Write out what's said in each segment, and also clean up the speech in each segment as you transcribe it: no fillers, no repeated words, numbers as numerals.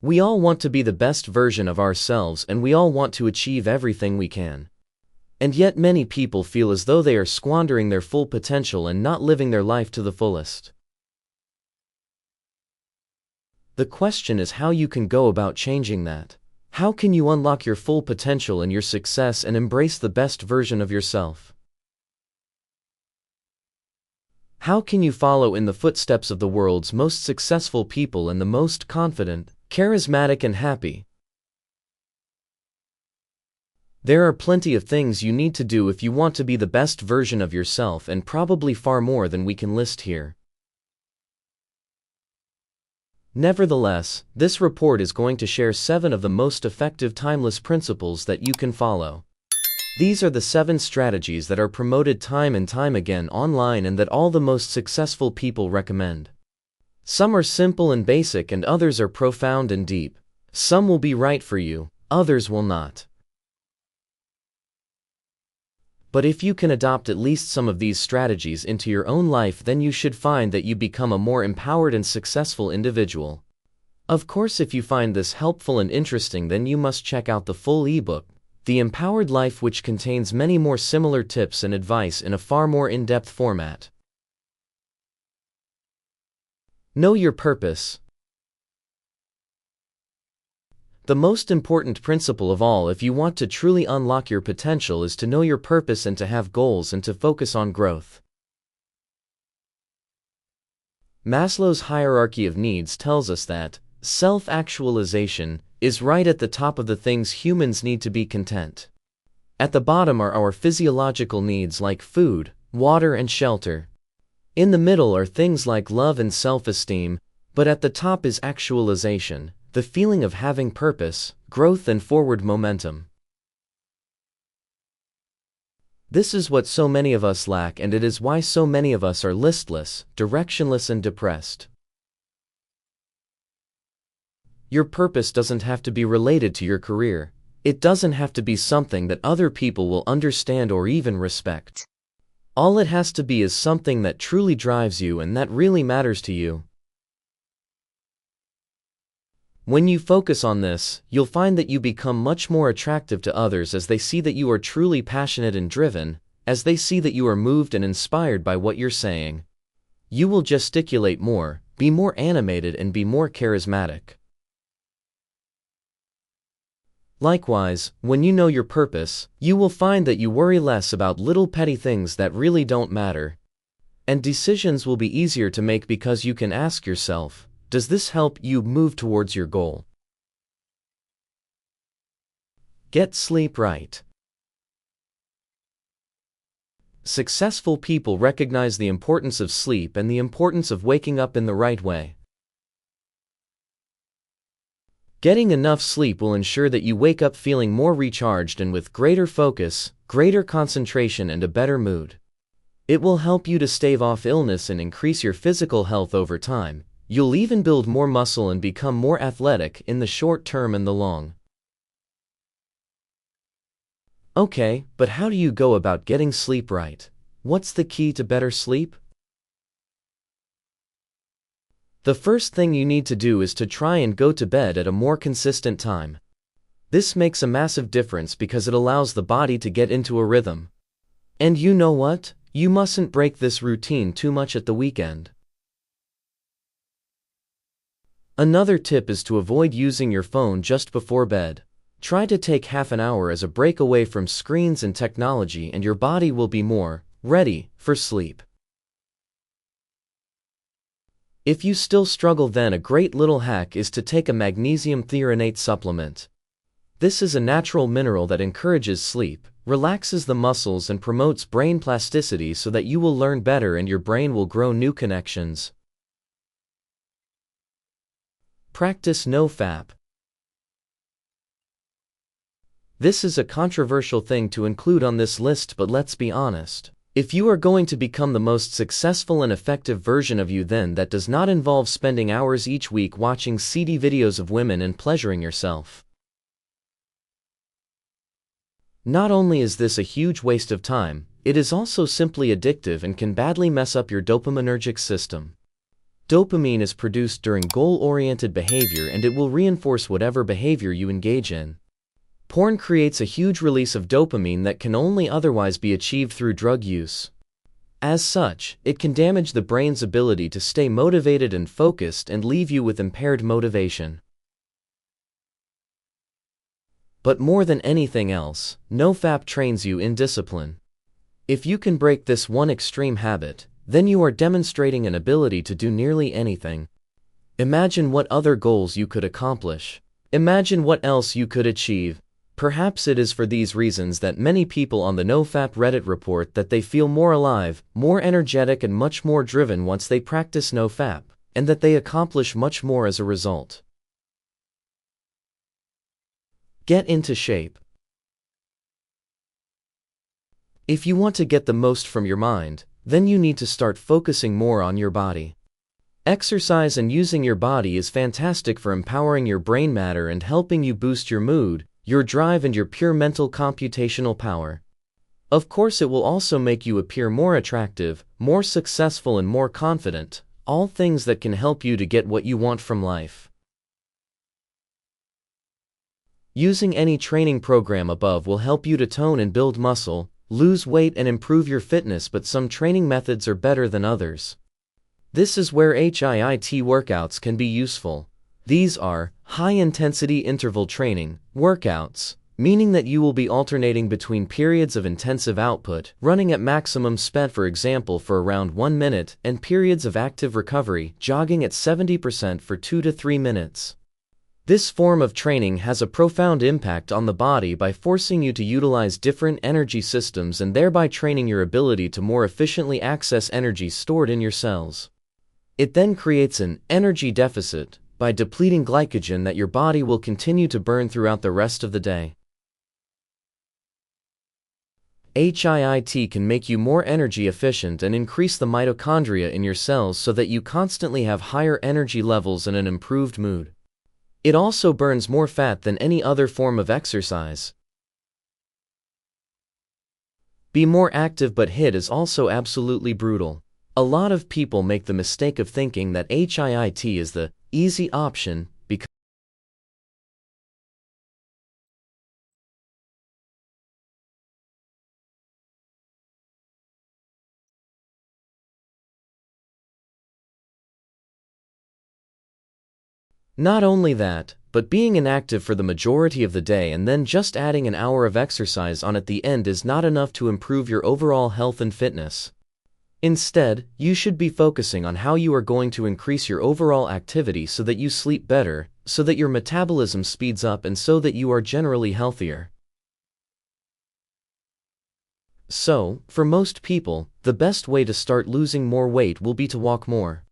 We all want to be the best version of ourselves, and we all want to achieve everything we can. And yet many people feel as though they are squandering their full potential and not living their life to the fullest. The question is how you can go about changing that. How can you unlock your full potential and your success and embrace the best version of yourself? How can you follow in the footsteps of the world's most successful people and the most confident, charismatic, and happy? There are plenty of things you need to do if you want to be the best version of yourself, and probably far more than we can list here. Nevertheless, this report is going to share 7 of the most effective timeless principles that you can follow. These are the 7 strategies that are promoted time and time again online and that all the most successful people recommend. Some are simple and basic and others are profound and deep. Some will be right for you, others will not. But if you can adopt at least some of these strategies into your own life, then you should find that you become a more empowered and successful individual. Of course, if you find this helpful and interesting, then you must check out the full ebook, The Empowered Life, which contains many more similar tips and advice in a far more in-depth format. Know your purpose. The most important principle of all if you want to truly unlock your potential is to know your purpose and to have goals and to focus on growth. Maslow's hierarchy of needs tells us that self-actualization is right at the top of the things humans need to be content. At the bottom are our physiological needs like food, water, and shelter. In the middle are things like love and self-esteem, but at the top is actualization, the feeling of having purpose, growth, and forward momentum. This is what so many of us lack, and it is why so many of us are listless, directionless, and depressed. Your purpose doesn't have to be related to your career. It doesn't have to be something that other people will understand or even respect. All it has to be is something that truly drives you and that really matters to you. When you focus on this, you'll find that you become much more attractive to others as they see that you are truly passionate and driven, as they see that you are moved and inspired by what you're saying. You will gesticulate more, be more animated, and be more charismatic. Likewise, when you know your purpose, you will find that you worry less about little petty things that really don't matter. And decisions will be easier to make because you can ask yourself, does this help you move towards your goal? Get sleep right. Successful people recognize the importance of sleep and the importance of waking up in the right way. Getting enough sleep will ensure that you wake up feeling more recharged and with greater focus, greater concentration, and a better mood. It will help you to stave off illness and increase your physical health over time. You'll even build more muscle and become more athletic in the short term and the long. Okay, but how do you go about getting sleep right? What's the key to better sleep? The first thing you need to do is to try and go to bed at a more consistent time. This makes a massive difference because it allows the body to get into a rhythm. And you know what? You mustn't break this routine too much at the weekend. Another tip is to avoid using your phone just before bed. Try to take half an hour as a break away from screens and technology, and your body will be more ready for sleep. If you still struggle, then a great little hack is to take a magnesium threonate supplement. This is a natural mineral that encourages sleep, relaxes the muscles, and promotes brain plasticity so that you will learn better and your brain will grow new connections. Practice no-fap. This is a controversial thing to include on this list, but let's be honest. If you are going to become the most successful and effective version of you, then that does not involve spending hours each week watching seedy videos of women and pleasuring yourself. Not only is this a huge waste of time, it is also simply addictive and can badly mess up your dopaminergic system. Dopamine is produced during goal-oriented behavior, and it will reinforce whatever behavior you engage in. Porn creates a huge release of dopamine that can only otherwise be achieved through drug use. As such, it can damage the brain's ability to stay motivated and focused and leave you with impaired motivation. But more than anything else, NoFap trains you in discipline. If you can break this one extreme habit, then you are demonstrating an ability to do nearly anything. Imagine what other goals you could accomplish. Imagine what else you could achieve. Perhaps it is for these reasons that many people on the NoFap Reddit report that they feel more alive, more energetic, and much more driven once they practice NoFap, and that they accomplish much more as a result. Get into shape. If you want to get the most from your mind, then you need to start focusing more on your body. Exercise and using your body is fantastic for empowering your brain matter and helping you boost your mood, your drive, and your pure mental computational power. Of course, it will also make you appear more attractive, more successful, and more confident, all things that can help you to get what you want from life. Using any training program above will help you to tone and build muscle, lose weight, and improve your fitness, but some training methods are better tan others. This is where HIIT workouts can be useful. These are high-intensity interval training workouts, meaning that you will be alternating between periods of intensive output, running at maximum speed for example for around 1 minute, and periods of active recovery, jogging at 70% for 2 to 3 minutes. This form of training has a profound impact on the body by forcing you to utilize different energy systems and thereby training your ability to more efficiently access energy stored in your cells. It then creates an energy deficit by depleting glycogen that your body will continue to burn throughout the rest of the day. HIIT can make you more energy efficient and increase the mitochondria in your cells so that you constantly have higher energy levels and an improved mood. It also burns more fat than any other form of exercise. Be more active, but HIIT is also absolutely brutal. A lot of people make the mistake of thinking that HIIT is the easy option because not only that, but being inactive for the majority of the day and then just adding an hour of exercise on at the end is not enough to improve your overall health and fitness. Instead, you should be focusing on how you are going to increase your overall activity so that you sleep better, so that your metabolism speeds up, and so that you are generally healthier. So, for most people, the best way to start losing more weight will be to walk more.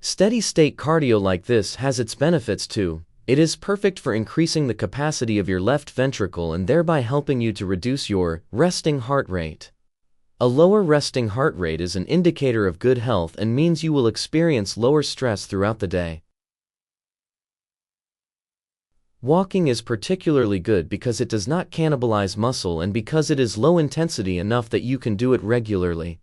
Steady-state cardio like this has its benefits too. It is perfect for increasing the capacity of your left ventricle and thereby helping you to reduce your resting heart rate. A lower resting heart rate is an indicator of good health and means you will experience lower stress throughout the day. Walking is particularly good because it does not cannibalize muscle and because it is low intensity enough that you can do it regularly.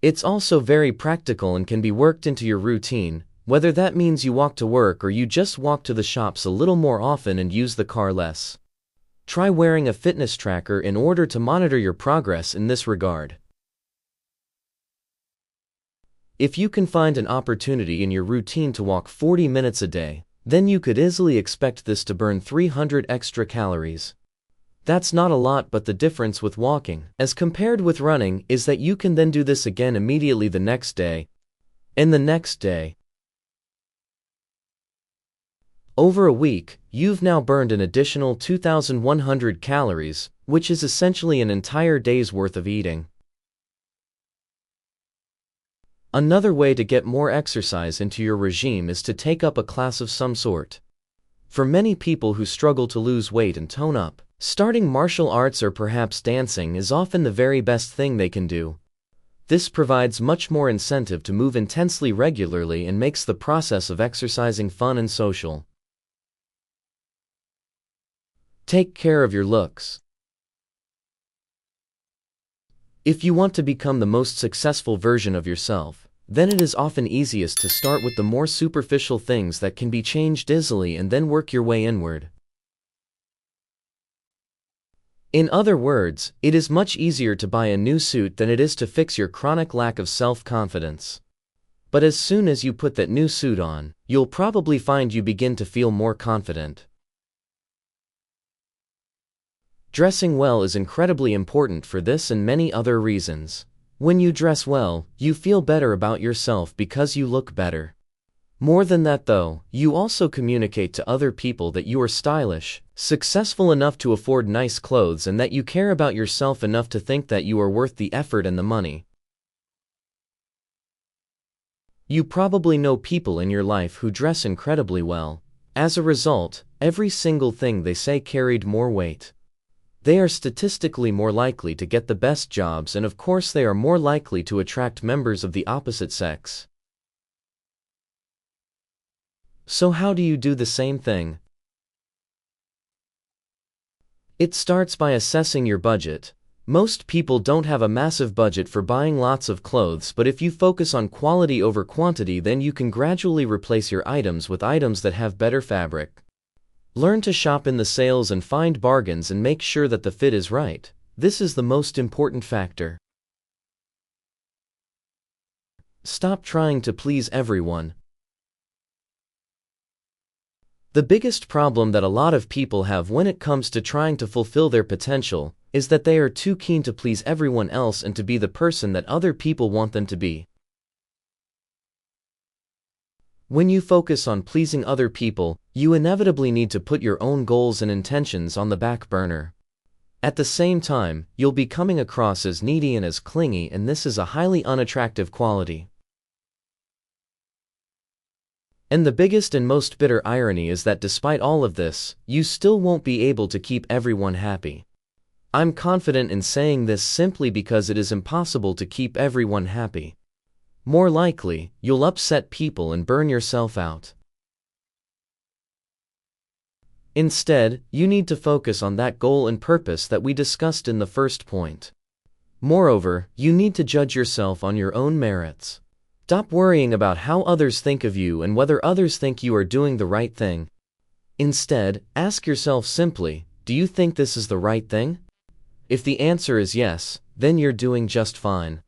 It's also very practical and can be worked into your routine, whether that means you walk to work or you just walk to the shops a little more often and use the car less. Try wearing a fitness tracker in order to monitor your progress in this regard. If you can find an opportunity in your routine to walk 40 minutes a day, then you could easily expect this to burn 300 extra calories. That's not a lot, but the difference with walking, as compared with running, is that you can then do this again immediately the next day, and the next day. Over a week, you've now burned an additional 2,100 calories, which is essentially an entire day's worth of eating. Another way to get more exercise into your regime is to take up a class of some sort. For many people who struggle to lose weight and tone up, starting martial arts or perhaps dancing is often the very best thing they can do. This provides much more incentive to move intensely regularly and makes the process of exercising fun and social. Take care of your looks. If you want to become the most successful version of yourself, then it is often easiest to start with the more superficial things that can be changed easily and then work your way inward. In other words, it is much easier to buy a new suit than it is to fix your chronic lack of self-confidence. But as soon as you put that new suit on, you'll probably find you begin to feel more confident. Dressing well is incredibly important for this and many other reasons. When you dress well, you feel better about yourself because you look better. More than that though, you also communicate to other people that you are stylish, successful enough to afford nice clothes, and that you care about yourself enough to think that you are worth the effort and the money. You probably know people in your life who dress incredibly well. As a result, every single thing they say carried more weight. They are statistically more likely to get the best jobs, and of course they are more likely to attract members of the opposite sex. So how do you do the same thing? It starts by assessing your budget. Most people don't have a massive budget for buying lots of clothes, but if you focus on quality over quantity, then you can gradually replace your items with items that have better fabric. Learn to shop in the sales and find bargains and make sure that the fit is right. This is the most important factor. Stop trying to please everyone. The biggest problem that a lot of people have when it comes to trying to fulfill their potential is that they are too keen to please everyone else and to be the person that other people want them to be. When you focus on pleasing other people, you inevitably need to put your own goals and intentions on the back burner. At the same time, you'll be coming across as needy and as clingy, and this is a highly unattractive quality. And the biggest and most bitter irony is that despite all of this, you still won't be able to keep everyone happy. I'm confident in saying this simply because it is impossible to keep everyone happy. More likely, you'll upset people and burn yourself out. Instead, you need to focus on that goal and purpose that we discussed in the first point. Moreover, you need to judge yourself on your own merits. Stop worrying about how others think of you and whether others think you are doing the right thing. Instead, ask yourself simply, do you think this is the right thing? If the answer is yes, then you're doing just fine.